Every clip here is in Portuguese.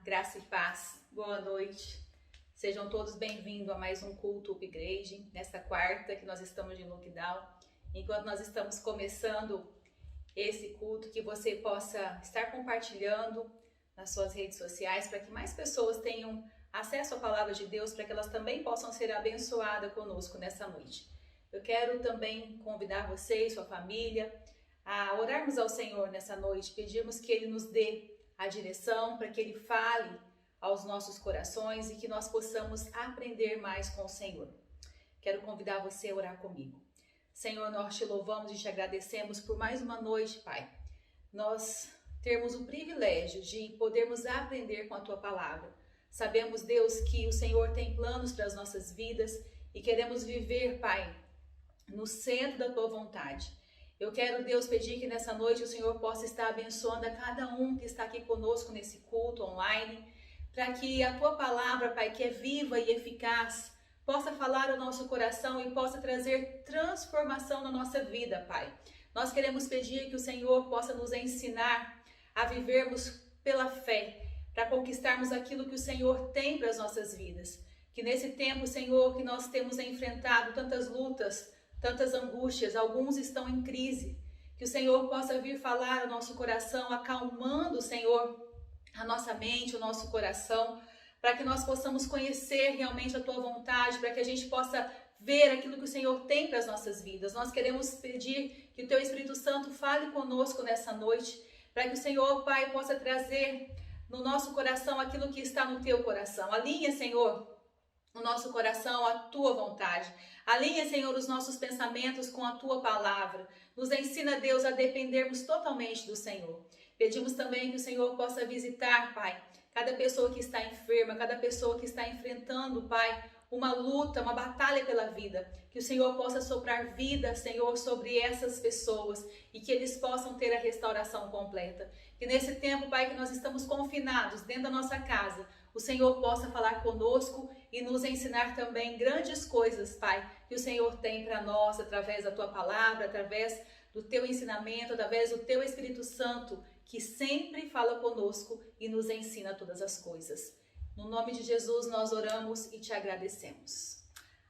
Graça e paz, boa noite. Sejam todos bem-vindos a mais um culto upgrade, nesta quarta que nós estamos em lockdown. Enquanto nós estamos começando esse culto, que você possa estar compartilhando nas suas redes sociais, para que mais pessoas tenham acesso à palavra de Deus, para que elas também possam ser abençoadas conosco nessa noite. Eu quero também convidar você e sua família a orarmos ao Senhor nessa noite, pedirmos que Ele nos dê a direção, para que Ele fale aos nossos corações e que nós possamos aprender mais com o Senhor. Quero convidar você a orar comigo. Senhor, nós te louvamos e te agradecemos por mais uma noite, Pai. Nós termos o privilégio de podermos aprender com a Tua palavra. Sabemos, Deus, que o Senhor tem planos para as nossas vidas e queremos viver, Pai, no centro da Tua vontade. Eu quero, Deus, pedir que nessa noite o Senhor possa estar abençoando a cada um que está aqui conosco nesse culto online, para que a Tua palavra, Pai, que é viva e eficaz, possa falar ao nosso coração e possa trazer transformação na nossa vida, Pai. Nós queremos pedir que o Senhor possa nos ensinar a vivermos pela fé, para conquistarmos aquilo que o Senhor tem para as nossas vidas. Que nesse tempo, Senhor, que nós temos enfrentado tantas lutas, tantas angústias, alguns estão em crise, que o Senhor possa vir falar ao nosso coração, acalmando, Senhor, a nossa mente, o nosso coração, para que nós possamos conhecer realmente a Tua vontade, para que a gente possa ver aquilo que o Senhor tem para as nossas vidas. Nós queremos pedir que o Teu Espírito Santo fale conosco nessa noite, para que o Senhor, Pai, possa trazer no nosso coração aquilo que está no Teu coração. Alinha, Senhor, no nosso coração a Tua vontade. Alinha, Senhor, os nossos pensamentos com a Tua palavra. Nos ensina, Deus, a dependermos totalmente do Senhor. Pedimos também que o Senhor possa visitar, Pai, cada pessoa que está enferma, cada pessoa que está enfrentando, Pai, uma luta, uma batalha pela vida. Que o Senhor possa soprar vida, Senhor, sobre essas pessoas e que eles possam ter a restauração completa. Que nesse tempo, Pai, que nós estamos confinados dentro da nossa casa, o Senhor possa falar conosco e nos ensinar também grandes coisas, Pai, que o Senhor tem para nós através da Tua palavra, através do Teu ensinamento, através do Teu Espírito Santo, que sempre fala conosco e nos ensina todas as coisas. No nome de Jesus nós oramos e te agradecemos.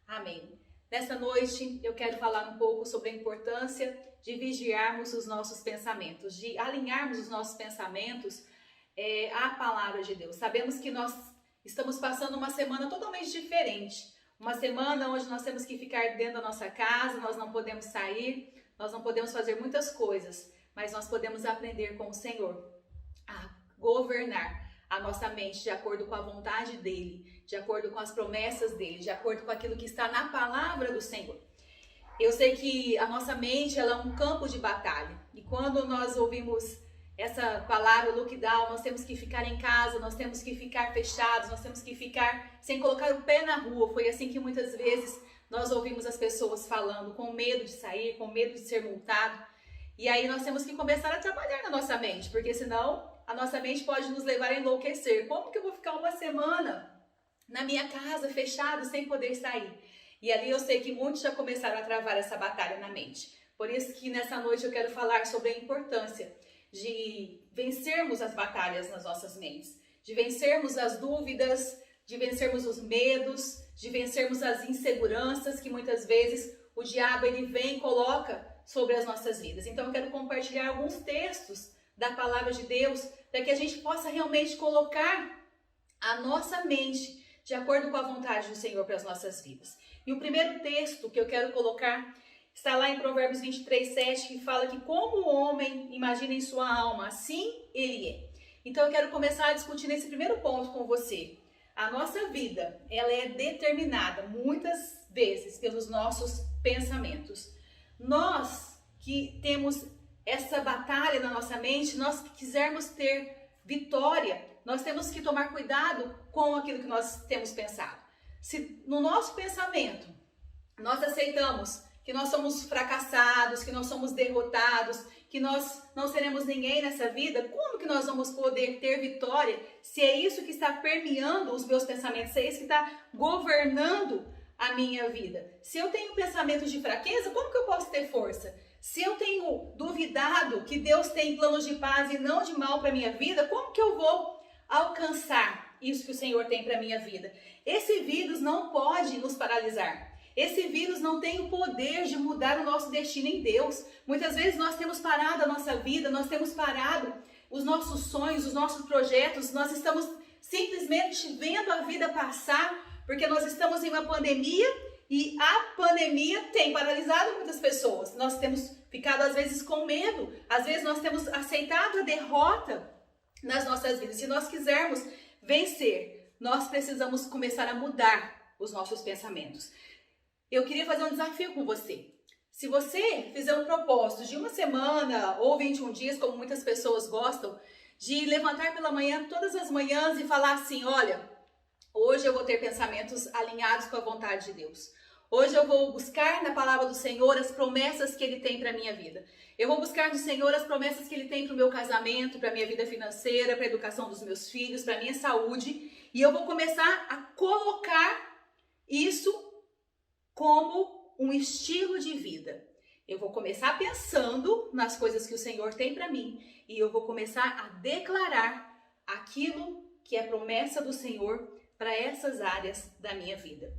Amém. Nesta noite eu quero falar um pouco sobre a importância de vigiarmos os nossos pensamentos, de alinharmos os nossos pensamentos à palavra de Deus. Sabemos que nós estamos passando uma semana totalmente diferente. Uma semana onde nós temos que ficar dentro da nossa casa, nós não podemos sair, nós não podemos fazer muitas coisas, mas nós podemos aprender com o Senhor a governar a nossa mente de acordo com a vontade dEle, de acordo com as promessas dEle, de acordo com aquilo que está na palavra do Senhor. Eu sei que a nossa mente ela é um campo de batalha, e quando nós ouvimos essa palavra lockdown, nós temos que ficar em casa, nós temos que ficar fechados, nós temos que ficar sem colocar o pé na rua. Foi assim que muitas vezes nós ouvimos as pessoas falando, com medo de sair, com medo de ser multado. E aí nós temos que começar a trabalhar na nossa mente, porque senão a nossa mente pode nos levar a enlouquecer. Como que eu vou ficar uma semana na minha casa, fechado, sem poder sair? E ali eu sei que muitos já começaram a travar essa batalha na mente. Por isso que nessa noite eu quero falar sobre a importância de vencermos as batalhas nas nossas mentes, de vencermos as dúvidas, de vencermos os medos, de vencermos as inseguranças que muitas vezes o diabo ele vem e coloca sobre as nossas vidas. Então eu quero compartilhar alguns textos da palavra de Deus para que a gente possa realmente colocar a nossa mente de acordo com a vontade do Senhor para as nossas vidas. E o primeiro texto que eu quero colocar está lá em Provérbios 23:7, que fala que como o homem imagina em sua alma, assim ele é. Então eu quero começar a discutir nesse primeiro ponto com você. A nossa vida, ela é determinada muitas vezes pelos nossos pensamentos. Nós que temos essa batalha na nossa mente, nós que quisermos ter vitória, nós temos que tomar cuidado com aquilo que nós temos pensado. Se no nosso pensamento nós aceitamos que nós somos fracassados, que nós somos derrotados, que nós não seremos ninguém nessa vida, como que nós vamos poder ter vitória se é isso que está permeando os meus pensamentos, se é isso que está governando a minha vida? Se eu tenho pensamentos de fraqueza, como que eu posso ter força? Se eu tenho duvidado que Deus tem planos de paz e não de mal para a minha vida, como que eu vou alcançar isso que o Senhor tem para a minha vida. Esse vírus não pode nos paralisar. Esse vírus não tem o poder de mudar o nosso destino em Deus. Muitas vezes nós temos parado a nossa vida, nós temos parado os nossos sonhos, os nossos projetos, nós estamos simplesmente vendo a vida passar, porque nós estamos em uma pandemia e a pandemia tem paralisado muitas pessoas. Nós temos ficado às vezes com medo, às vezes nós temos aceitado a derrota nas nossas vidas. Se nós quisermos vencer, nós precisamos começar a mudar os nossos pensamentos. Eu queria fazer um desafio com você. Se você fizer um propósito de uma semana ou 21 dias, como muitas pessoas gostam, de levantar pela manhã, todas as manhãs, e falar assim: olha, hoje eu vou ter pensamentos alinhados com a vontade de Deus. Hoje eu vou buscar na palavra do Senhor as promessas que Ele tem para a minha vida. Eu vou buscar no Senhor as promessas que Ele tem para o meu casamento, para a minha vida financeira, para a educação dos meus filhos, para a minha saúde. E eu vou começar a colocar isso como um estilo de vida. Eu vou começar pensando nas coisas que o Senhor tem para mim. E eu vou começar a declarar aquilo que é promessa do Senhor para essas áreas da minha vida.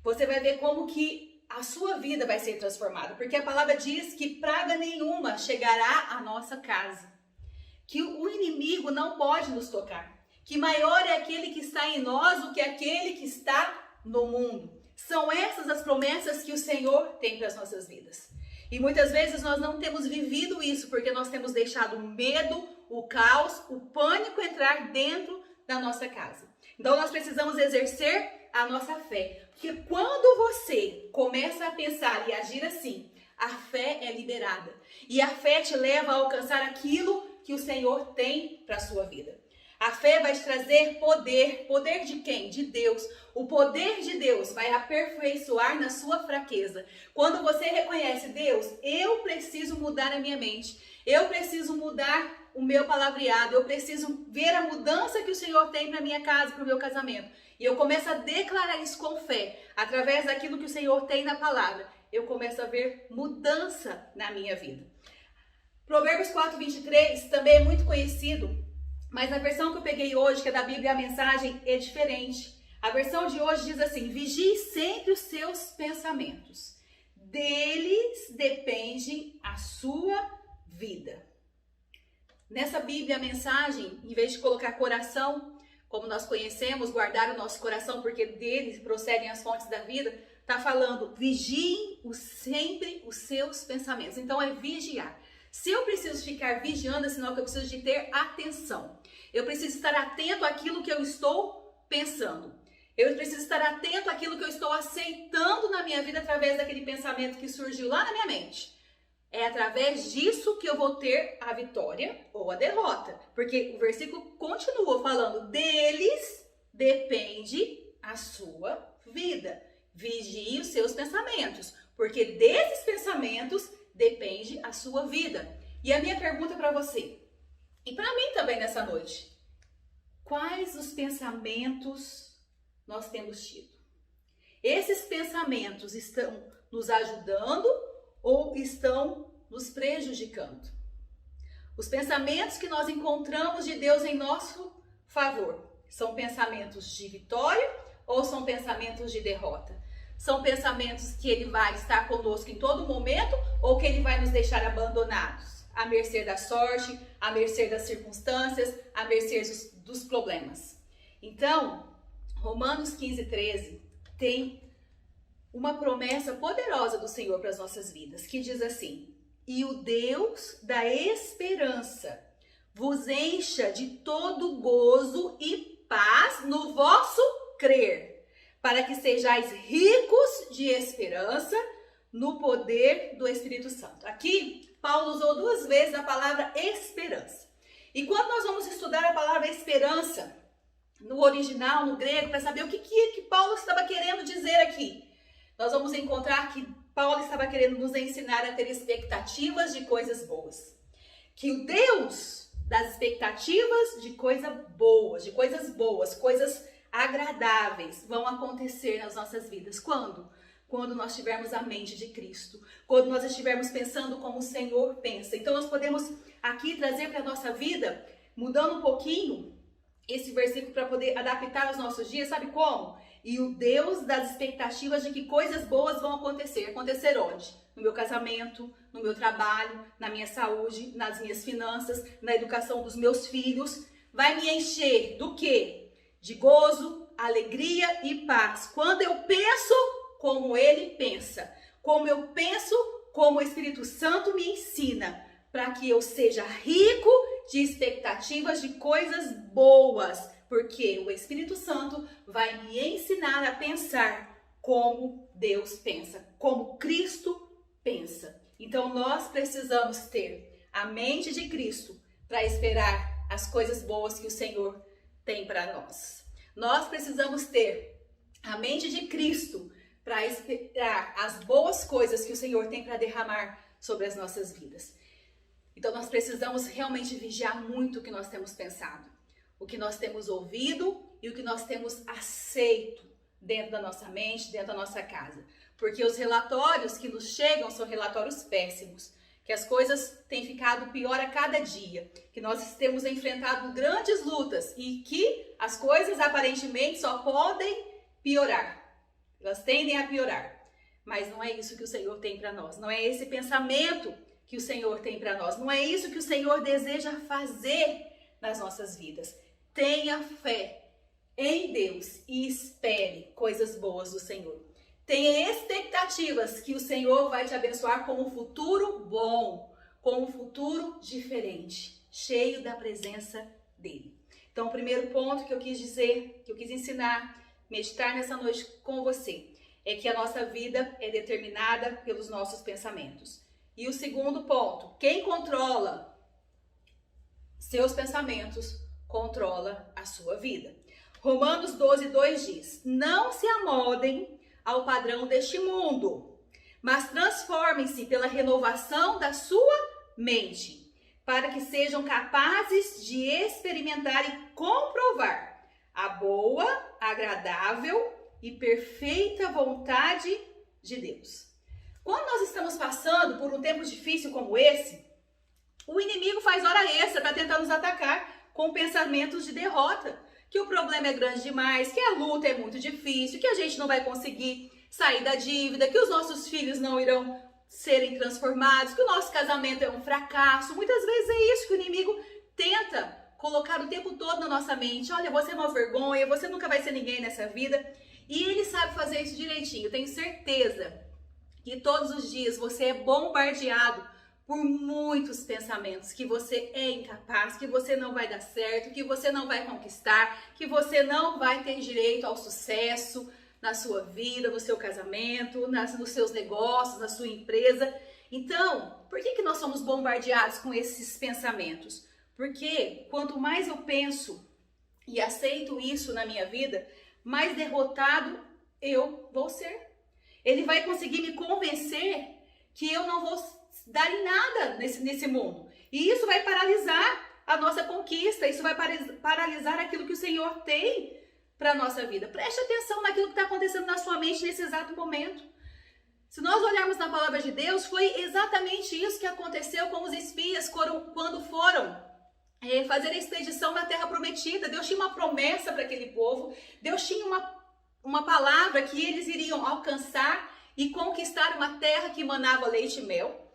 Você vai ver como que a sua vida vai ser transformada. Porque a palavra diz que praga nenhuma chegará à nossa casa. Que o inimigo não pode nos tocar. Que maior é aquele que está em nós do que aquele que está no mundo. São essas as promessas que o Senhor tem para as nossas vidas. E muitas vezes nós não temos vivido isso porque nós temos deixado o medo, o caos, o pânico entrar dentro da nossa casa. Então nós precisamos exercer a nossa fé. Porque quando você começa a pensar e agir assim, a fé é liberada. E a fé te leva a alcançar aquilo que o Senhor tem para a sua vida. A fé vai te trazer poder. Poder de quem? De Deus. O poder de Deus vai aperfeiçoar na sua fraqueza. Quando você reconhece: Deus, eu preciso mudar a minha mente. Eu preciso mudar o meu palavreado. Eu preciso ver a mudança que o Senhor tem para minha casa, para o meu casamento. E eu começo a declarar isso com fé. Através daquilo que o Senhor tem na palavra, eu começo a ver mudança na minha vida. Provérbios 4:23 também é muito conhecido. Mas a versão que eu peguei hoje, que é da Bíblia, a mensagem é diferente. A versão de hoje diz assim: vigie sempre os seus pensamentos. Deles depende a sua vida. Nessa Bíblia, a mensagem, em vez de colocar coração, como nós conhecemos, guardar o nosso coração, porque deles procedem as fontes da vida, está falando: vigiem sempre os seus pensamentos. Então é vigiar. Se eu preciso ficar vigiando, é sinal que eu preciso de ter atenção. Eu preciso estar atento àquilo que eu estou pensando. Eu preciso estar atento àquilo que eu estou aceitando na minha vida através daquele pensamento que surgiu lá na minha mente. É através disso que eu vou ter a vitória ou a derrota. Porque o versículo continua falando: deles depende a sua vida. Vigie os seus pensamentos, porque desses pensamentos depende a sua vida. E a minha pergunta para você, e para mim também nessa noite: quais os pensamentos nós temos tido? Esses pensamentos estão nos ajudando ou estão nos prejudicando? Os pensamentos que nós encontramos de Deus em nosso favor são pensamentos de vitória ou são pensamentos de derrota? São pensamentos que Ele vai estar conosco em todo momento ou que Ele vai nos deixar abandonados, à mercê da sorte, à mercê das circunstâncias, à mercê dos problemas? Então, Romanos 15:13 tem uma promessa poderosa do Senhor para as nossas vidas, que diz assim: e o Deus da esperança vos encha de todo gozo e paz no vosso crer, para que sejais ricos de esperança no poder do Espírito Santo. Aqui, Paulo usou 2 vezes a palavra esperança. E quando nós vamos estudar a palavra esperança, no original, no grego, para saber o que Paulo estava querendo dizer aqui, nós vamos encontrar que Paulo estava querendo nos ensinar a ter expectativas de coisas boas. Que o Deus das expectativas de coisas boas, coisas agradáveis vão acontecer nas nossas vidas. Quando? Quando nós tivermos a mente de Cristo. Quando nós estivermos pensando como o Senhor pensa. Então nós podemos aqui trazer para a nossa vida, mudando um pouquinho, esse versículo para poder adaptar aos nossos dias, sabe como? E o Deus das expectativas de que coisas boas vão acontecer. Acontecer onde? No meu casamento, no meu trabalho, na minha saúde, nas minhas finanças, na educação dos meus filhos. Vai me encher do quê? De gozo, alegria e paz. Quando eu penso como Ele pensa. Como eu penso, como o Espírito Santo me ensina. Para que eu seja rico de expectativas de coisas boas. Porque o Espírito Santo vai me ensinar a pensar como Deus pensa, como Cristo pensa. Então nós precisamos ter a mente de Cristo para esperar as coisas boas que o Senhor tem para nós. Nós precisamos ter a mente de Cristo para esperar as boas coisas que o Senhor tem para derramar sobre as nossas vidas. Então nós precisamos realmente vigiar muito o que nós temos pensado, o que nós temos ouvido e o que nós temos aceito dentro da nossa mente, dentro da nossa casa. Porque os relatórios que nos chegam são relatórios péssimos, que as coisas têm ficado pior a cada dia, que nós temos enfrentado grandes lutas e que as coisas aparentemente só podem piorar. Elas tendem a piorar, mas não é isso que o Senhor tem para nós, não é esse pensamento que o Senhor tem para nós, não é isso que o Senhor deseja fazer nas nossas vidas. Tenha fé em Deus e espere coisas boas do Senhor. Tenha expectativas que o Senhor vai te abençoar com um futuro bom, com um futuro diferente, cheio da presença dEle. Então, o primeiro ponto que eu quis dizer, que eu quis ensinar, meditar nessa noite com você, é que a nossa vida é determinada pelos nossos pensamentos. E o segundo ponto, quem controla seus pensamentos, controla a sua vida. Romanos 12:2 diz: não se amoldem ao padrão deste mundo, mas transformem-se pela renovação da sua mente, para que sejam capazes de experimentar e comprovar a boa, agradável e perfeita vontade de Deus. Quando nós estamos passando por um tempo difícil como esse, o inimigo faz hora extra para tentar nos atacar com pensamentos de derrota, que o problema é grande demais, que a luta é muito difícil, que a gente não vai conseguir sair da dívida, que os nossos filhos não irão serem transformados, que o nosso casamento é um fracasso. Muitas vezes é isso que o inimigo tenta colocar o tempo todo na nossa mente. Olha, você é uma vergonha, você nunca vai ser ninguém nessa vida. E ele sabe fazer isso direitinho. Eu tenho certeza que todos os dias você é bombardeado por muitos pensamentos, que você é incapaz, que você não vai dar certo, que você não vai conquistar, que você não vai ter direito ao sucesso na sua vida, no seu casamento, nos seus negócios, na sua empresa. Então, por que nós somos bombardeados com esses pensamentos? Porque quanto mais eu penso e aceito isso na minha vida, mais derrotado eu vou ser. Ele vai conseguir me convencer que eu não vou dar em nada nesse mundo. E isso vai paralisar a nossa conquista, isso vai paralisar aquilo que o Senhor tem para a nossa vida. Preste atenção naquilo que está acontecendo na sua mente nesse exato momento. Se nós olharmos na palavra de Deus, foi exatamente isso que aconteceu com os espias quando foram fazer a expedição na Terra Prometida. Deus tinha uma promessa para aquele povo, Deus tinha uma palavra que eles iriam alcançar e conquistar uma terra que manava leite e mel.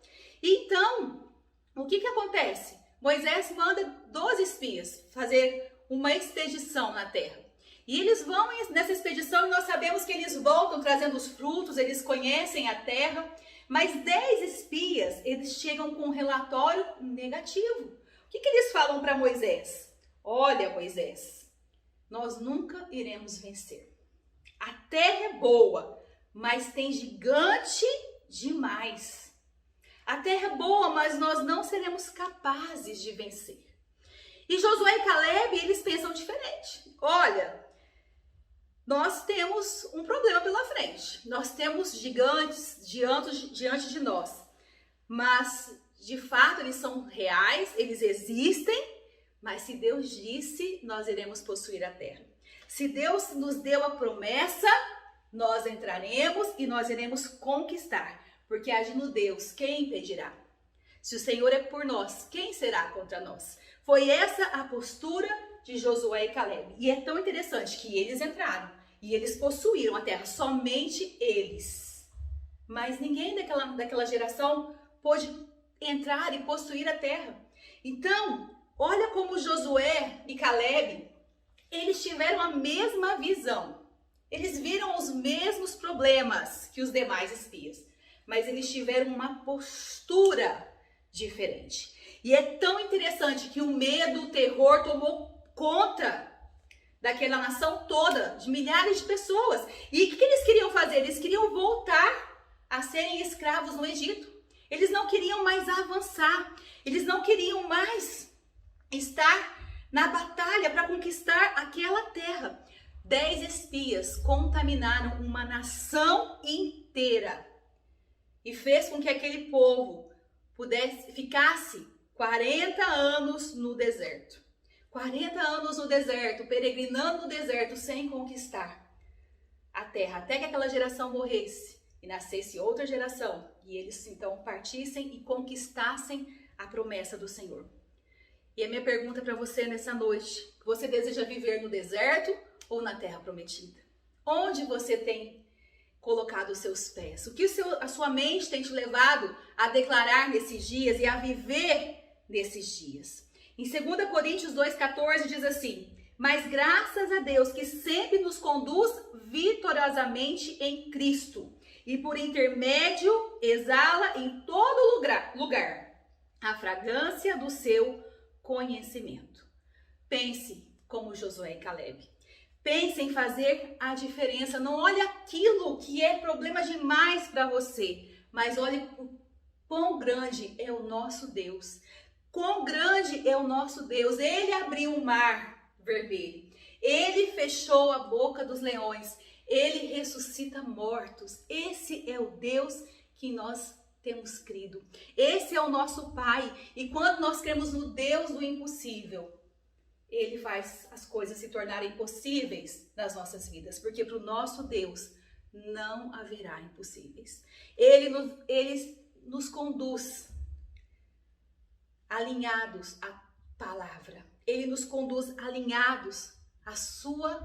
Então, o que acontece? Moisés manda 12 espias fazer uma expedição na terra. E eles vão nessa expedição e nós sabemos que eles voltam trazendo os frutos, eles conhecem a terra. Mas 10 espias, eles chegam com um relatório negativo. O que eles falam para Moisés? Olha, Moisés, nós nunca iremos vencer. A terra é boa, mas tem gigante demais. A terra é boa, mas nós não seremos capazes de vencer. E Josué e Caleb, eles pensam diferente. Olha, nós temos um problema pela frente. Nós temos gigantes diante de nós. Mas, de fato, eles são reais, eles existem. Mas se Deus disse, nós iremos possuir a terra. Se Deus nos deu a promessa, nós entraremos e nós iremos conquistar. Porque agindo Deus, quem impedirá? Se o Senhor é por nós, quem será contra nós? Foi essa a postura de Josué e Caleb. E é tão interessante que eles entraram e eles possuíram a terra, somente eles. Mas ninguém daquela geração pôde entrar e possuir a terra. Então, olha como Josué e Caleb, eles tiveram a mesma visão. Eles viram os mesmos problemas que os demais espias, mas eles tiveram uma postura diferente. E é tão interessante que o medo, o terror tomou conta daquela nação toda, de milhares de pessoas. E o que eles queriam fazer? Eles queriam voltar a serem escravos no Egito. Eles não queriam mais avançar. Eles não queriam mais estar na batalha para conquistar aquela terra. 10 espias contaminaram uma nação inteira e fez com que aquele povo ficasse 40 anos no deserto. 40 anos no deserto, peregrinando no deserto sem conquistar a terra, até que aquela geração morresse e nascesse outra geração e eles então partissem e conquistassem a promessa do Senhor. E a minha pergunta para você nessa noite: você deseja viver no deserto ou na terra prometida? Onde você tem colocado os seus pés? O que a sua mente tem te levado a declarar nesses dias e a viver nesses dias? Em 2 Coríntios 2,14 diz assim: mas graças a Deus que sempre nos conduz vitoriosamente em Cristo e por intermédio exala em todo lugar a fragrância do seu conhecimento. Pense como Josué e Caleb. Pense em fazer a diferença. Não olhe aquilo que é problema demais para você, mas olhe o quão grande é o nosso Deus. Quão grande é o nosso Deus. Ele abriu o mar vermelho. Ele fechou a boca dos leões. Ele ressuscita mortos. Esse é o Deus que nós temos crido. Esse é o nosso Pai. E quando nós cremos no Deus do impossível, Ele faz as coisas se tornarem possíveis nas nossas vidas. Porque para o nosso Deus não haverá impossíveis. Ele nos conduz alinhados à palavra. Ele nos conduz alinhados à sua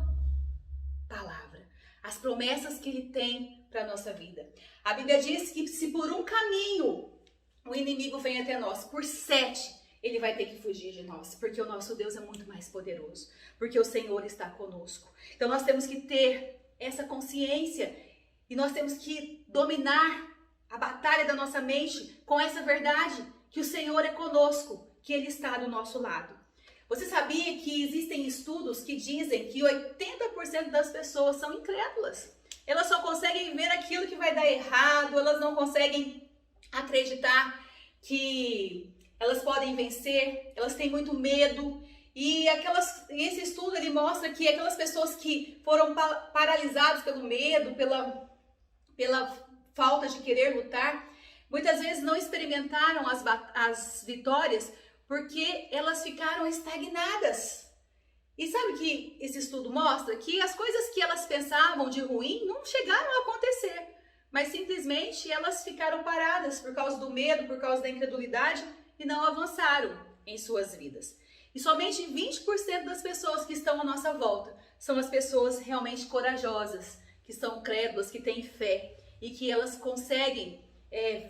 palavra. As promessas que Ele tem para a nossa vida. A Bíblia diz que se por um caminho o inimigo vem até nós, por 7 ele vai ter que fugir de nós, porque o nosso Deus é muito mais poderoso, porque o Senhor está conosco. Então nós temos que ter essa consciência e nós temos que dominar a batalha da nossa mente com essa verdade, que o Senhor é conosco, que Ele está do nosso lado. Você sabia que existem estudos que dizem que 80% das pessoas são incrédulas? Elas só conseguem ver aquilo que vai dar errado, elas não conseguem acreditar que elas podem vencer, elas têm muito medo. E esse estudo ele mostra que aquelas pessoas que foram paralisadas pelo medo, pela falta de querer lutar, muitas vezes não experimentaram as vitórias porque elas ficaram estagnadas. E sabe o que esse estudo mostra? Que as coisas que elas pensavam de ruim não chegaram a acontecer, mas simplesmente elas ficaram paradas por causa do medo, por causa da incredulidade e não avançaram em suas vidas. E somente 20% das pessoas que estão à nossa volta são as pessoas realmente corajosas, que são crédulas, que têm fé e que elas conseguem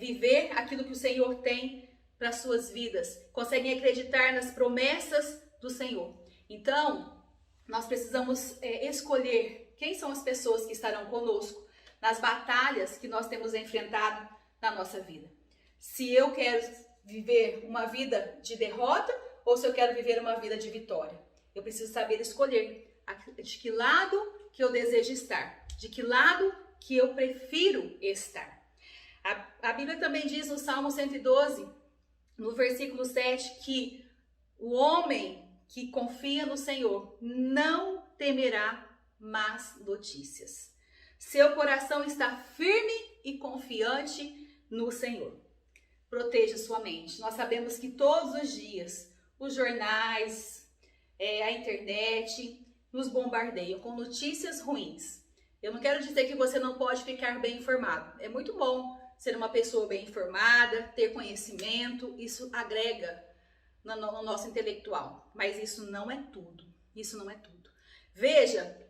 viver aquilo que o Senhor tem para suas vidas, conseguem acreditar nas promessas do Senhor. Então, nós precisamos escolher quem são as pessoas que estarão conosco nas batalhas que nós temos enfrentado na nossa vida. Se eu quero viver uma vida de derrota ou se eu quero viver uma vida de vitória. Eu preciso saber escolher de que lado que eu desejo estar, de que lado que eu prefiro estar. A Bíblia também diz no Salmo 112, no versículo 7, que o homem que confia no Senhor não temerá más notícias. Seu coração está firme e confiante no Senhor. Proteja sua mente. Nós sabemos que todos os dias os jornais, a internet nos bombardeiam com notícias ruins. Eu não quero dizer que você não pode ficar bem informado. É muito bom ser uma pessoa bem informada, ter conhecimento, isso agrega no nosso intelectual. Mas isso não é tudo. Isso não é tudo. Veja,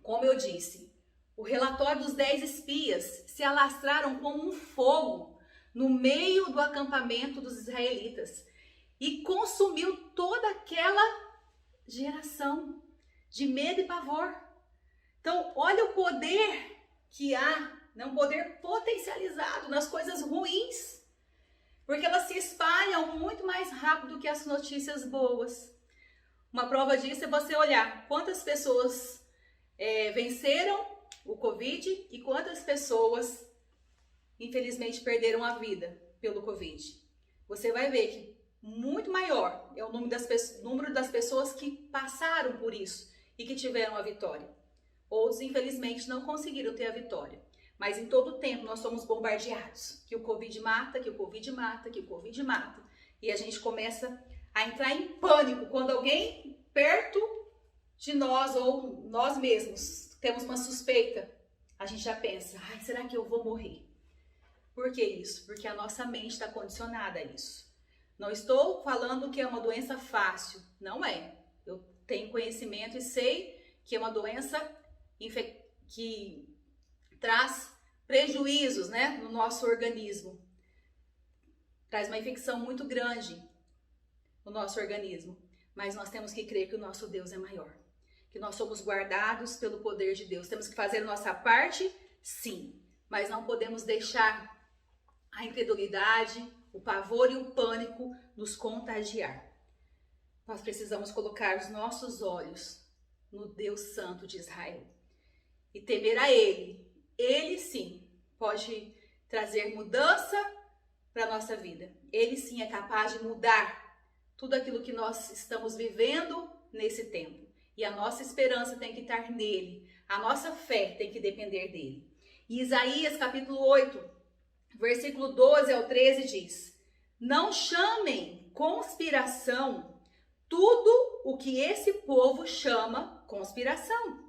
como eu disse, o relatório dos 10 espias se alastraram como um fogo no meio do acampamento dos israelitas e consumiu toda aquela geração de medo e pavor. Então, olha o poder que há, né? Um poder potencializado nas coisas ruins, porque elas se espalham muito mais rápido do que as notícias boas. Uma prova disso é você olhar quantas pessoas venceram o Covid e quantas pessoas, infelizmente, perderam a vida pelo Covid. Você vai ver que muito maior é o número das pessoas que passaram por isso e que tiveram a vitória. Outros, infelizmente, não conseguiram ter a vitória. Mas em todo o tempo nós somos bombardeados. Que o Covid mata, que o Covid mata, que o Covid mata. E a gente começa a entrar em pânico quando alguém perto de nós ou nós mesmos temos uma suspeita. A gente já pensa, ai, será que eu vou morrer? Por que isso? Porque a nossa mente está condicionada a isso. Não estou falando que é uma doença fácil. Não é. Eu tenho conhecimento e sei que é uma doença que traz prejuízos, né, no nosso organismo. Traz uma infecção muito grande no nosso organismo. Mas nós temos que crer que o nosso Deus é maior. Que nós somos guardados pelo poder de Deus. Temos que fazer a nossa parte, sim. Mas não podemos deixar a incredulidade, o pavor e o pânico nos contagiar. Nós precisamos colocar os nossos olhos no Deus Santo de Israel e temer a Ele. Ele sim pode trazer mudança para a nossa vida. Ele sim é capaz de mudar tudo aquilo que nós estamos vivendo nesse tempo. E a nossa esperança tem que estar nele. A nossa fé tem que depender dele. E Isaías capítulo 8, versículo 12 ao 13 diz: não chamem conspiração tudo o que esse povo chama conspiração.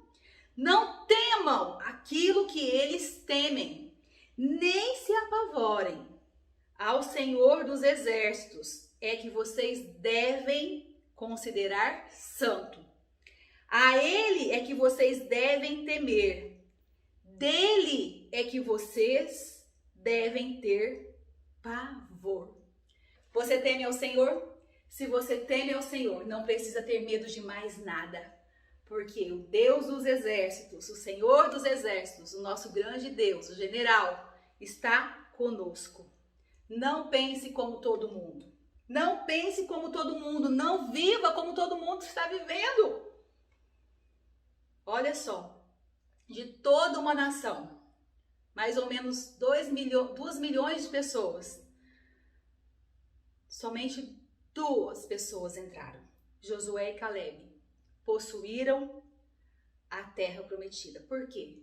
Não temam aquilo que eles temem, nem se apavorem. Ao Senhor dos Exércitos é que vocês devem considerar santo. A Ele é que vocês devem temer. Dele é que vocês devem ter pavor. Você teme ao Senhor? Se você teme ao Senhor, não precisa ter medo de mais nada. Porque o Deus dos exércitos, o Senhor dos exércitos, o nosso grande Deus, o general, está conosco. Não pense como todo mundo. Não pense como todo mundo. Não viva como todo mundo está vivendo. Olha só, de toda uma nação, mais ou menos 2 milhões de pessoas, somente 2 pessoas entraram. Josué e Caleb possuíram a terra prometida. Por quê?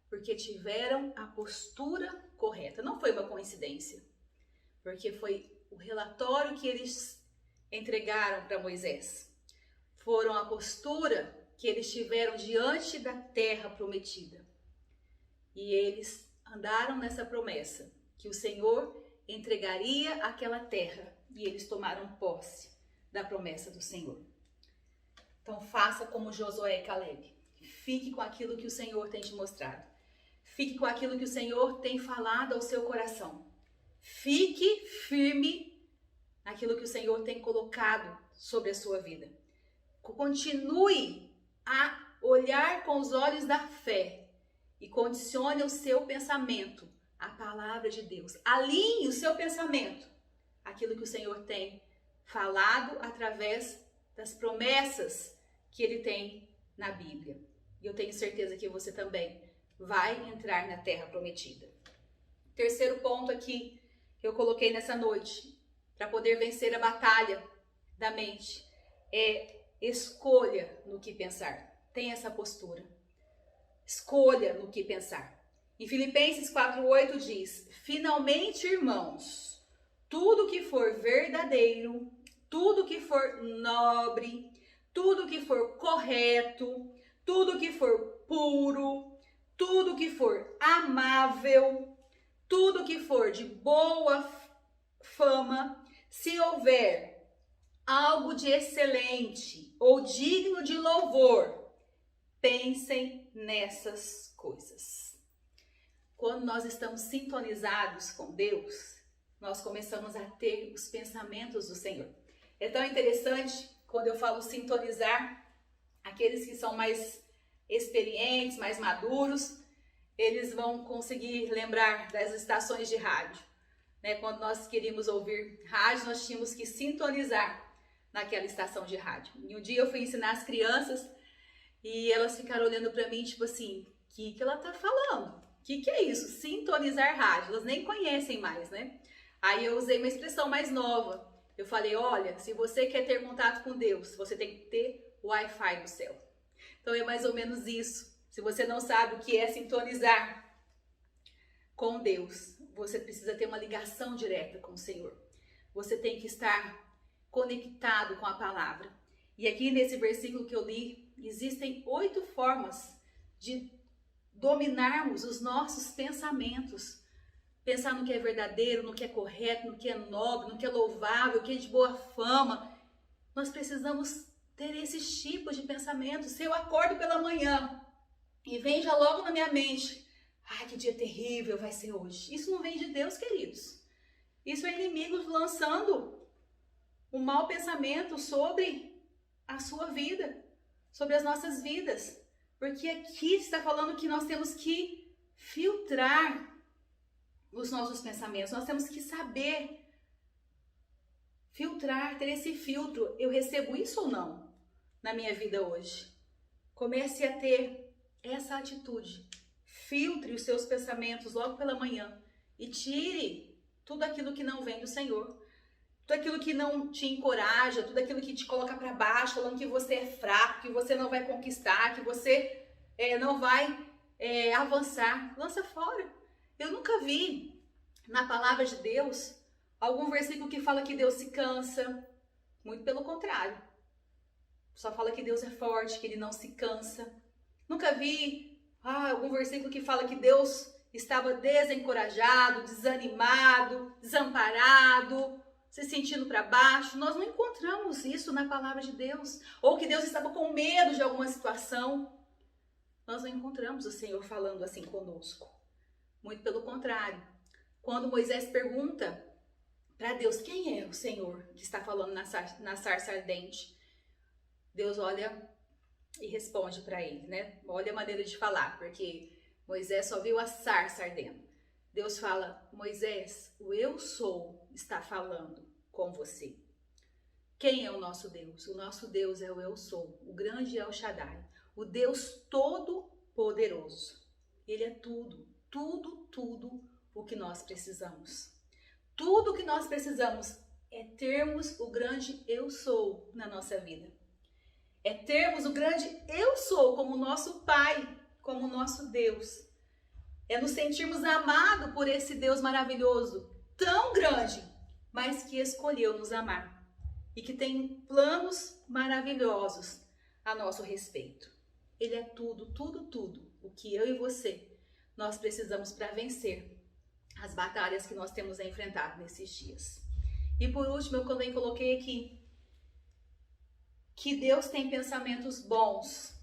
Porque tiveram a postura correta. Não foi uma coincidência, porque foi o relatório que eles entregaram para Moisés. Foram a postura que eles tiveram diante da terra prometida. E eles andaram nessa promessa, que o Senhor entregaria aquela terra. E eles tomaram posse da promessa do Senhor. Então faça como Josué e Caleb. Fique com aquilo que o Senhor tem te mostrado. Fique com aquilo que o Senhor tem falado ao seu coração. Fique firme naquilo que o Senhor tem colocado sobre a sua vida. Continue a olhar com os olhos da fé e condicione o seu pensamento à palavra de Deus. Alinhe o seu pensamento àquilo que o Senhor tem falado através das promessas que Ele tem na Bíblia. E eu tenho certeza que você também vai entrar na terra prometida. Terceiro ponto aqui que eu coloquei nessa noite, para poder vencer a batalha da mente, é escolha no que pensar. Tenha essa postura. Escolha no que pensar. Em Filipenses 4:8 diz: finalmente, irmãos, tudo que for verdadeiro, tudo que for nobre, tudo que for correto, tudo que for puro, tudo que for amável, tudo que for de boa fama, se houver algo de excelente ou digno de louvor, pensem nessas coisas. Quando nós estamos sintonizados com Deus, nós começamos a ter os pensamentos do Senhor. É tão interessante quando eu falo sintonizar, aqueles que são mais experientes, mais maduros, eles vão conseguir lembrar das estações de rádio. Quando nós queríamos ouvir rádio, nós tínhamos que sintonizar naquela estação de rádio. E um dia eu fui ensinar as crianças e elas ficaram olhando para mim, tipo assim, o que ela tá falando? O que é isso? Sintonizar rádio. Elas nem conhecem mais, né? Aí eu usei uma expressão mais nova. Eu falei, olha, se você quer ter contato com Deus, você tem que ter Wi-Fi no céu. Então é mais ou menos isso. Se você não sabe o que é sintonizar com Deus, você precisa ter uma ligação direta com o Senhor. Você tem que estar conectado com a palavra. E aqui nesse versículo que eu li, existem 8 formas de dominarmos os nossos pensamentos. Pensar no que é verdadeiro, no que é correto, no que é nobre, no que é louvável, no que é de boa fama. Nós precisamos ter esses tipos de pensamentos. Se eu acordo pela manhã e vem já logo na minha mente, ai, que dia terrível vai ser hoje. Isso não vem de Deus, queridos. Isso é inimigo lançando um mau pensamento sobre a sua vida, sobre as nossas vidas. Porque aqui está falando que nós temos que filtrar os nossos pensamentos. Nós temos que saber filtrar, ter esse filtro. Eu recebo isso ou não na minha vida hoje? Comece a ter essa atitude. Filtre os seus pensamentos logo pela manhã e tire tudo aquilo que não vem do Senhor. Tudo aquilo que não te encoraja, tudo aquilo que te coloca para baixo, falando que você é fraco, que você não vai conquistar, que você não vai avançar. Lança fora. Eu nunca vi na palavra de Deus algum versículo que fala que Deus se cansa. Muito pelo contrário. Só fala que Deus é forte, que Ele não se cansa. Nunca vi algum versículo que fala que Deus estava desencorajado, desanimado, desamparado, se sentindo para baixo. Nós não encontramos isso na palavra de Deus. Ou que Deus estava com medo de alguma situação. Nós não encontramos o Senhor falando assim conosco. Muito pelo contrário. Quando Moisés pergunta para Deus, quem é o Senhor que está falando na sarça ardente? Deus olha e responde para ele, né? Olha a maneira de falar, porque Moisés só viu a sarça ardendo. Deus fala, Moisés, o eu sou está falando com você. Quem é o nosso Deus? O nosso Deus é o eu sou, o grande El Shaddai, o Deus todo-poderoso. Ele é tudo, tudo, tudo o que nós precisamos. Tudo o que nós precisamos é termos o grande eu sou na nossa vida. É termos o grande eu sou como nosso Pai, como nosso Deus. É nos sentirmos amados por esse Deus maravilhoso, tão grande, mas que escolheu nos amar. E que tem planos maravilhosos a nosso respeito. Ele é tudo, tudo, tudo o que eu e você, nós precisamos para vencer as batalhas que nós temos enfrentado nesses dias. E por último, eu também coloquei aqui que Deus tem pensamentos bons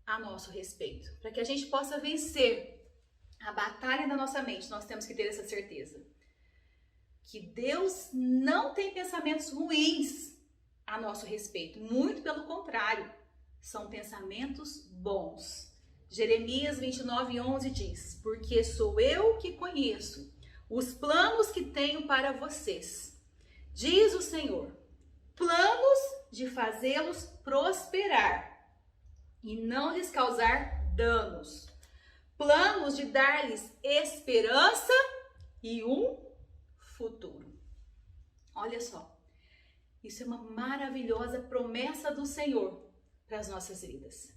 a nosso respeito. Para que a gente possa vencer a batalha da nossa mente, nós temos que ter essa certeza. Que Deus não tem pensamentos ruins a nosso respeito. Muito pelo contrário, são pensamentos bons. Jeremias 29:11 diz, porque sou eu que conheço os planos que tenho para vocês, diz o Senhor, planos de fazê-los prosperar e não lhes causar danos, planos de dar-lhes esperança e um futuro. Olha só, isso é uma maravilhosa promessa do Senhor para as nossas vidas.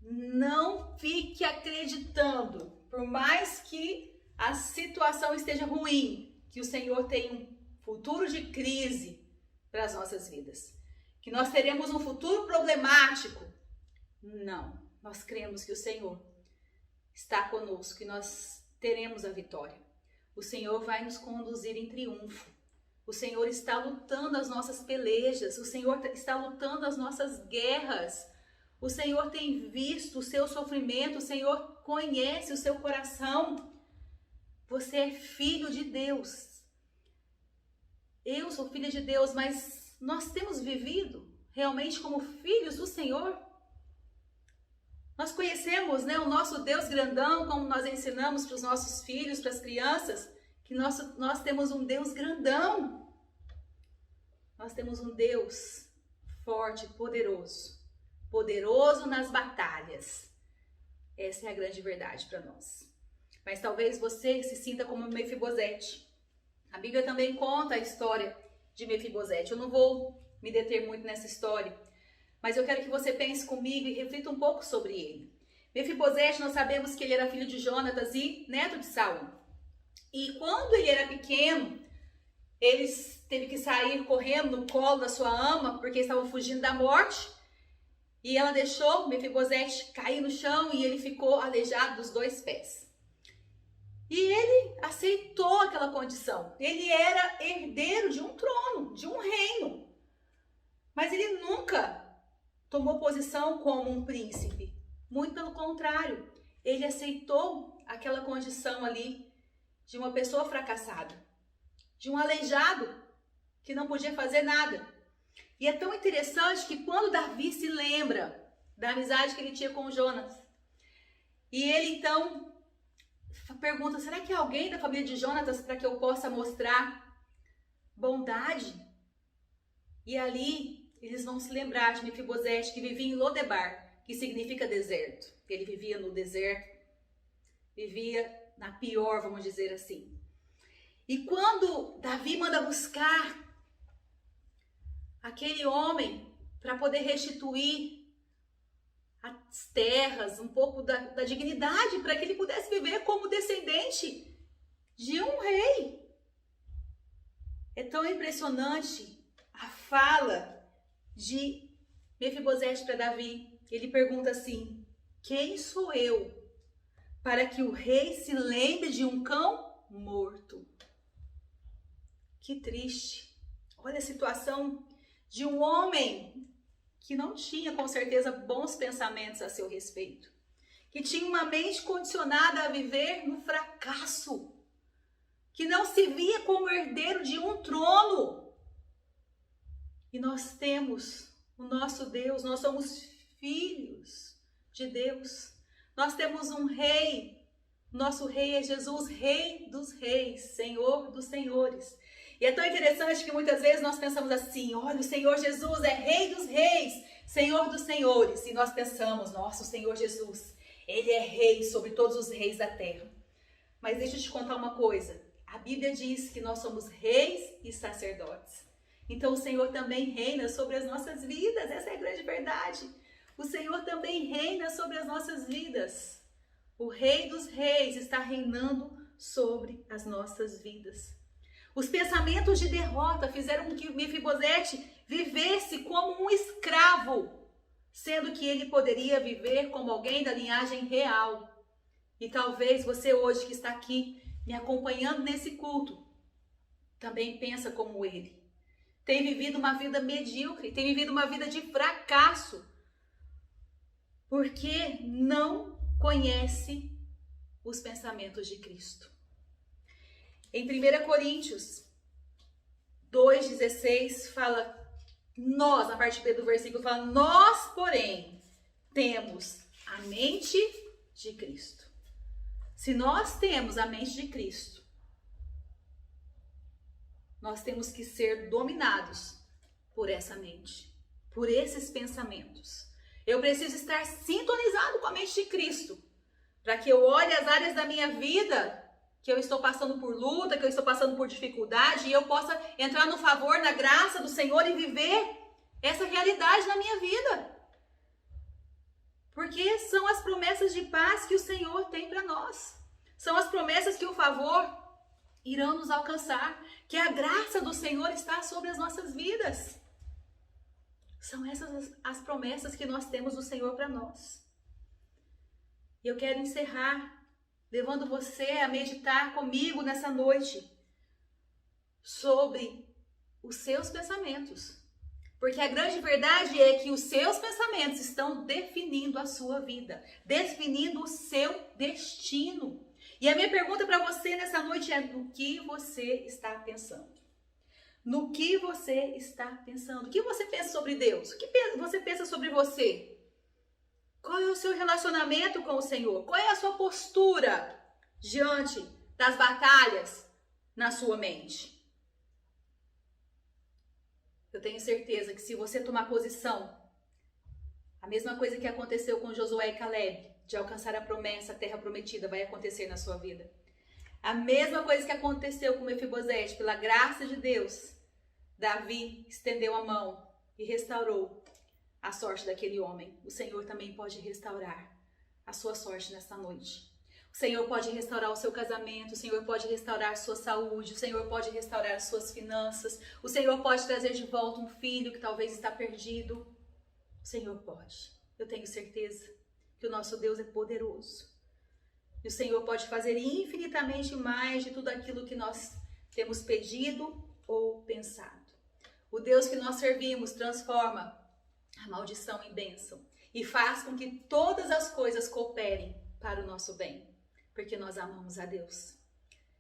Não fique acreditando, por mais que a situação esteja ruim, que o Senhor tem um futuro de crise para as nossas vidas, que nós teremos um futuro problemático. Não, nós cremos que o Senhor está conosco, que nós teremos a vitória. O Senhor vai nos conduzir em triunfo. O Senhor está lutando as nossas pelejas, o Senhor está lutando as nossas guerras. O Senhor tem visto o seu sofrimento, o Senhor conhece o seu coração. Você é filho de Deus. Eu sou filha de Deus, mas nós temos vivido realmente como filhos do Senhor? Nós conhecemos, né, o nosso Deus grandão, como nós ensinamos para os nossos filhos, para as crianças, que nós temos um Deus grandão. Nós temos um Deus forte, poderoso. Poderoso nas batalhas. Essa é a grande verdade para nós. Mas talvez você se sinta como Mefibosete. A Bíblia também conta a história de Mefibosete. Eu não vou me deter muito nessa história, mas eu quero que você pense comigo e reflita um pouco sobre ele. Mefibosete, nós sabemos que ele era filho de Jonatas e neto de Saul. E quando ele era pequeno, ele teve que sair correndo no colo da sua ama, porque estavam fugindo da morte. E ela deixou Mefibosete cair no chão e ele ficou aleijado dos 2 pés. E ele aceitou aquela condição. Ele era herdeiro de um trono, de um reino. Mas ele nunca tomou posição como um príncipe. Muito pelo contrário. Ele aceitou aquela condição ali de uma pessoa fracassada. De um aleijado que não podia fazer nada. E é tão interessante que quando Davi se lembra da amizade que ele tinha com Jonas, e ele então pergunta, será que é alguém da família de Jonatas para que eu possa mostrar bondade? E ali eles vão se lembrar de Mefibosete, que vivia em Lodebar, que significa deserto. Ele vivia no deserto, vivia na pior, vamos dizer assim. E quando Davi manda buscar aquele homem para poder restituir as terras, um pouco da dignidade, para que ele pudesse viver como descendente de um rei. É tão impressionante a fala de Mefibosete para Davi. Ele pergunta assim, quem sou eu para que o rei se lembre de um cão morto? Que triste. Olha a situação de um homem que não tinha, com certeza, bons pensamentos a seu respeito. Que tinha uma mente condicionada a viver no fracasso. Que não se via como herdeiro de um trono. E nós temos o nosso Deus, nós somos filhos de Deus. Nós temos um rei. Nosso rei é Jesus, rei dos reis, Senhor dos senhores. E é tão interessante que muitas vezes nós pensamos assim, olha, o Senhor Jesus é rei dos reis, Senhor dos senhores. E nós pensamos, nossa, o Senhor Jesus, ele é rei sobre todos os reis da terra. Mas deixa eu te contar uma coisa, a Bíblia diz que nós somos reis e sacerdotes. Então o Senhor também reina sobre as nossas vidas, essa é a grande verdade. O Senhor também reina sobre as nossas vidas. O Rei dos Reis está reinando sobre as nossas vidas. Os pensamentos de derrota fizeram com que Mefibosete vivesse como um escravo, sendo que ele poderia viver como alguém da linhagem real. E talvez você hoje que está aqui me acompanhando nesse culto, também pensa como ele. Tem vivido uma vida medíocre, tem vivido uma vida de fracasso, porque não conhece os pensamentos de Cristo. Em 1 Coríntios 2,16 fala, nós, na parte B do versículo, fala, nós, porém, temos a mente de Cristo. Se nós temos a mente de Cristo, nós temos que ser dominados por essa mente, por esses pensamentos. Eu preciso estar sintonizado com a mente de Cristo, para que eu olhe as áreas da minha vida que eu estou passando por luta, que eu estou passando por dificuldade, e eu possa entrar no favor, na graça do Senhor e viver essa realidade na minha vida. Porque são as promessas de paz que o Senhor tem para nós. São as promessas que o favor irão nos alcançar, que a graça do Senhor está sobre as nossas vidas. São essas as promessas que nós temos do Senhor para nós. E eu quero encerrar levando você a meditar comigo nessa noite sobre os seus pensamentos. Porque a grande verdade é que os seus pensamentos estão definindo a sua vida, definindo o seu destino. E a minha pergunta para você nessa noite é: no que você está pensando? No que você está pensando? O que você pensa sobre Deus? O que você pensa sobre você? Qual é o seu relacionamento com o Senhor? Qual é a sua postura diante das batalhas na sua mente? Eu tenho certeza que se você tomar posição, a mesma coisa que aconteceu com Josué e Caleb, de alcançar a promessa, a terra prometida, vai acontecer na sua vida. A mesma coisa que aconteceu com Mefibosete, pela graça de Deus, Davi estendeu a mão e restaurou a sorte daquele homem. O Senhor também pode restaurar a sua sorte nesta noite. O Senhor pode restaurar o seu casamento, o Senhor pode restaurar a sua saúde, o Senhor pode restaurar as suas finanças, o Senhor pode trazer de volta um filho que talvez está perdido. O Senhor pode. Eu tenho certeza que o nosso Deus é poderoso. E o Senhor pode fazer infinitamente mais de tudo aquilo que nós temos pedido ou pensado. O Deus que nós servimos transforma a maldição em bênção e faz com que todas as coisas cooperem para o nosso bem, porque nós amamos a Deus.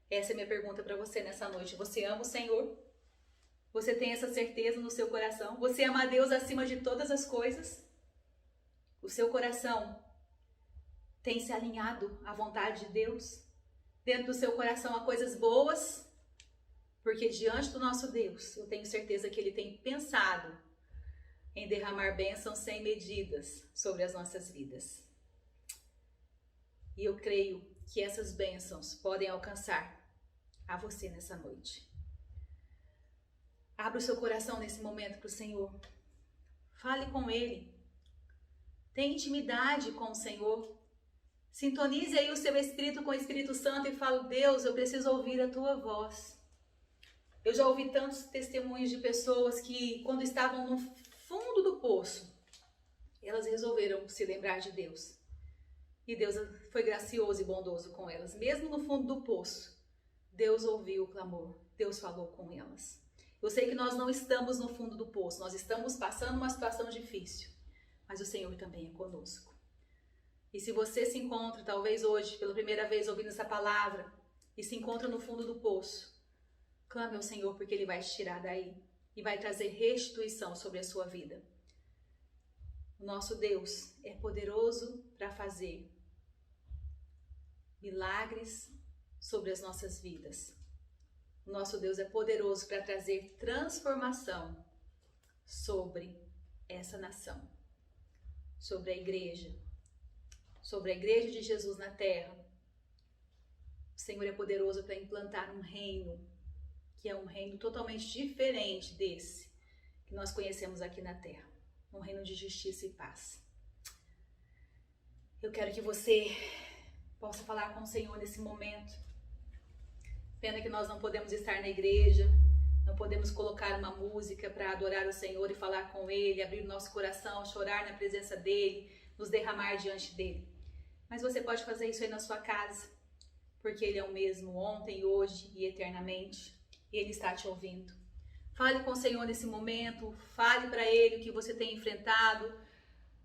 Essa é a minha pergunta para você nessa noite. Você ama o Senhor? Você tem essa certeza no seu coração? Você ama a Deus acima de todas as coisas? O seu coração tem se alinhado à vontade de Deus? Dentro do seu coração há coisas boas? Porque diante do nosso Deus, eu tenho certeza que Ele tem pensado em derramar bênçãos sem medidas sobre as nossas vidas. E eu creio que essas bênçãos podem alcançar a você nessa noite. Abra o seu coração nesse momento para o Senhor. Fale com Ele. Tenha intimidade com o Senhor. Sintonize aí o seu espírito com o Espírito Santo e fale: Deus, eu preciso ouvir a Tua voz. Eu já ouvi tantos testemunhos de pessoas que, quando estavam no fundo do poço, elas resolveram se lembrar de Deus. E Deus foi gracioso e bondoso com elas. Mesmo no fundo do poço, Deus ouviu o clamor. Deus falou com elas. Eu sei que nós não estamos no fundo do poço. Nós estamos passando uma situação difícil. Mas o Senhor também é conosco. E se você se encontra, talvez hoje, pela primeira vez ouvindo essa palavra, e se encontra no fundo do poço, clame ao Senhor, porque Ele vai te tirar daí e vai trazer restituição sobre a sua vida. O nosso Deus é poderoso para fazer milagres sobre as nossas vidas. O nosso Deus é poderoso para trazer transformação sobre essa nação, sobre a igreja de Jesus na terra. O Senhor é poderoso para implantar um reino, que é um reino totalmente diferente desse que nós conhecemos aqui na terra. Um reino de justiça e paz. Eu quero que você possa falar com o Senhor nesse momento. Pena que nós não podemos estar na igreja, não podemos colocar uma música para adorar o Senhor e falar com Ele, abrir o nosso coração, chorar na presença dEle, nos derramar diante dEle. Mas você pode fazer isso aí na sua casa, porque Ele é o mesmo ontem, hoje e eternamente, e Ele está te ouvindo. Fale com o Senhor nesse momento, fale para Ele o que você tem enfrentado,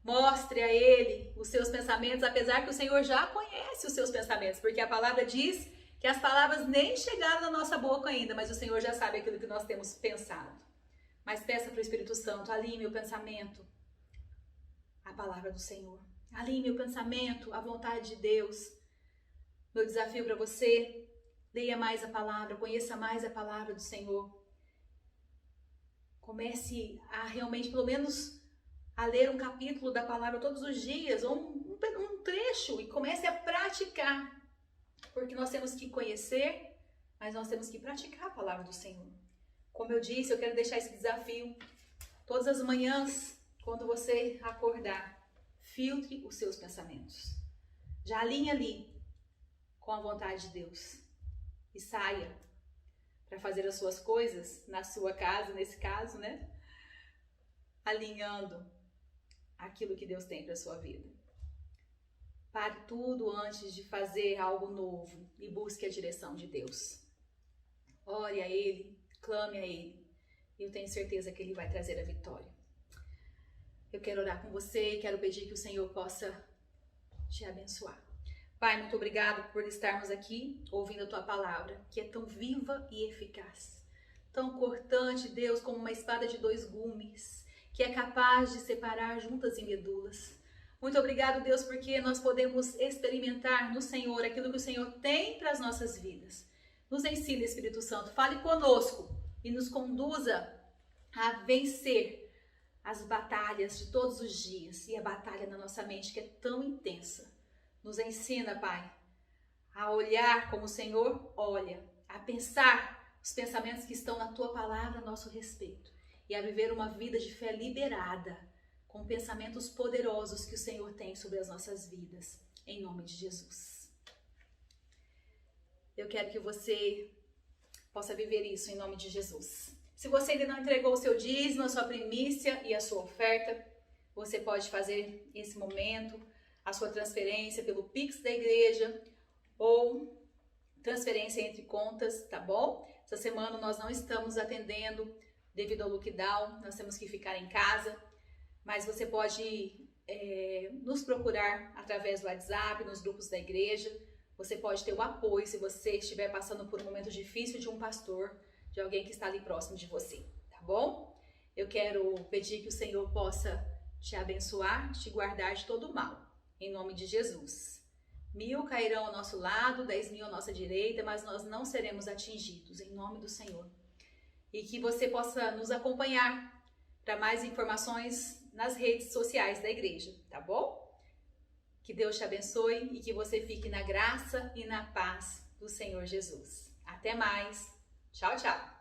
mostre a Ele os seus pensamentos, apesar que o Senhor já conhece os seus pensamentos, porque a palavra diz que as palavras nem chegaram na nossa boca ainda, mas o Senhor já sabe aquilo que nós temos pensado. Mas peça para o Espírito Santo: alinhe meu pensamento à palavra do Senhor. Alinhe meu pensamento à vontade de Deus. Meu desafio para você: leia mais a palavra, conheça mais a palavra do Senhor. Comece a realmente, pelo menos, a ler um capítulo da palavra todos os dias, ou um trecho, e comece a praticar. Porque nós temos que conhecer, mas nós temos que praticar a palavra do Senhor. Como eu disse, eu quero deixar esse desafio. Todas as manhãs, quando você acordar, filtre os seus pensamentos. Já alinhe ali com a vontade de Deus. E saia para fazer as suas coisas na sua casa, nesse caso, né? Alinhando aquilo que Deus tem para a sua vida. Pare tudo antes de fazer algo novo e busque a direção de Deus. Ore a Ele, clame a Ele. e eu tenho certeza que Ele vai trazer a vitória. Eu quero orar com você e quero pedir que o Senhor possa te abençoar. Pai, muito obrigado por estarmos aqui ouvindo a Tua palavra, que é tão viva e eficaz, tão cortante, Deus, como uma espada de 2 gumes, que é capaz de separar juntas e medulas. Muito obrigado, Deus, porque nós podemos experimentar no Senhor aquilo que o Senhor tem para as nossas vidas. Nos ensina, Espírito Santo, fale conosco e nos conduza a vencer as batalhas de todos os dias e a batalha na nossa mente que é tão intensa. Nos ensina, Pai, a olhar como o Senhor olha, a pensar os pensamentos que estão na Tua palavra a nosso respeito e a viver uma vida de fé liberada, com pensamentos poderosos que o Senhor tem sobre as nossas vidas, em nome de Jesus. Eu quero que você possa viver isso em nome de Jesus. Se você ainda não entregou o seu dízimo, a sua primícia e a sua oferta, você pode fazer esse momento, a sua transferência pelo Pix da igreja ou transferência entre contas, tá bom? Essa semana nós não estamos atendendo devido ao lockdown, nós temos que ficar em casa, mas você pode nos procurar através do WhatsApp, nos grupos da igreja. Você pode ter o apoio se você estiver passando por um momento difícil de um pastor, de alguém que está ali próximo de você, tá bom? Eu quero pedir que o Senhor possa te abençoar, te guardar de todo o mal, em nome de Jesus. 1000 cairão ao nosso lado, 10.000 à nossa direita, mas nós não seremos atingidos, em nome do Senhor. E que você possa nos acompanhar para mais informações nas redes sociais da igreja, tá bom? Que Deus te abençoe e que você fique na graça e na paz do Senhor Jesus. Até mais. Tchau, tchau.